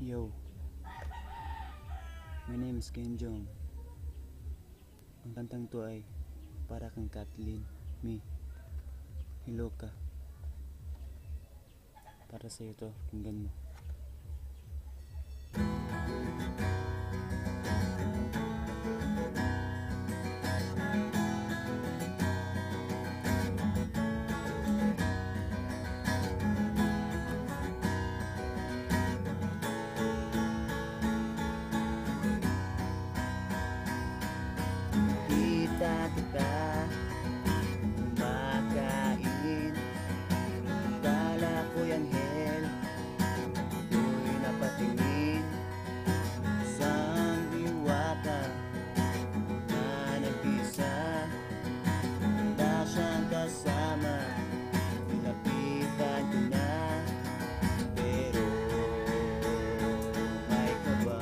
Yo, my name is Ken Jong. Ang kantang to ay para kang Kathleen, me, Hiloka. Para sa iyo to, pakinggan mo. Kita kita kumakain, kala ko'y anghel, ko'y napatingin, isang diwata na nag-isa, wala siyang kasama, nilapitan ko na, pero may kaba.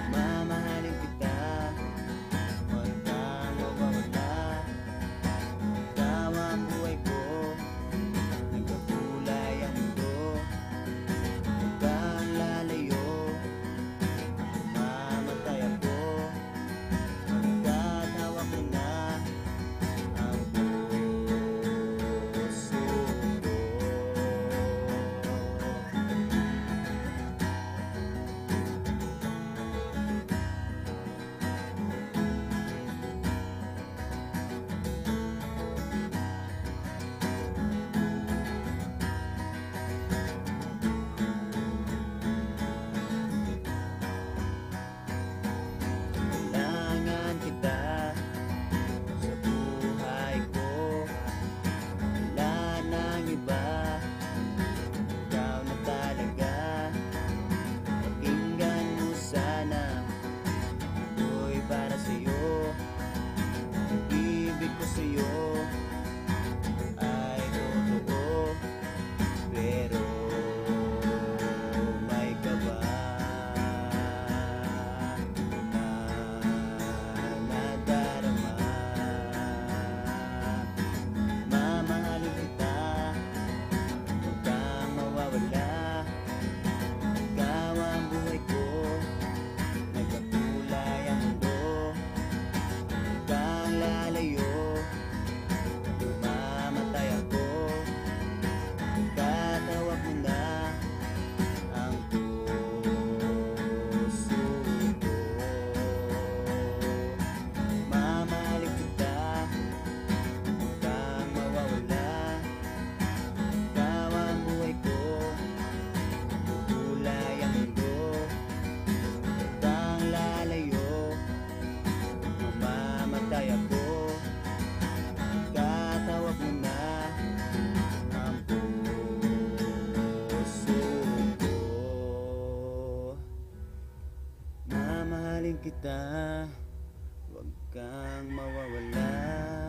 Mamahalin kita, huwag kang mawawala. Ikaw ang buhay ko, nagkakulay ang mundo. Huwag kang lalayo, mamatay ako. Hanggat hawak mo na ang puso ko. Kailangan kita sa buhay ko, wala nang iba, ikaw na talaga. Pakinggan mo sana, ako'y para sa'yo. Pag-ibig ko sa'yo ay totoo, pero may kaba na nadarama. Mamahalin kita, huwag kang mawawala. Ikaw ang buhay ko, nagkakulay ang mundo. Huwag kang lalayo, mamatay ako. Hanggat hawak mo na ang puso ko. Mamahalin kita, huwag kang mawawala. Ikaw ang buhay ko, kulay ang mundo. Huwag kang lalayo, mamamatay ako. Hanggat hawak mo na ang puso ko. Mamahalin kita, huwag kang mawawala.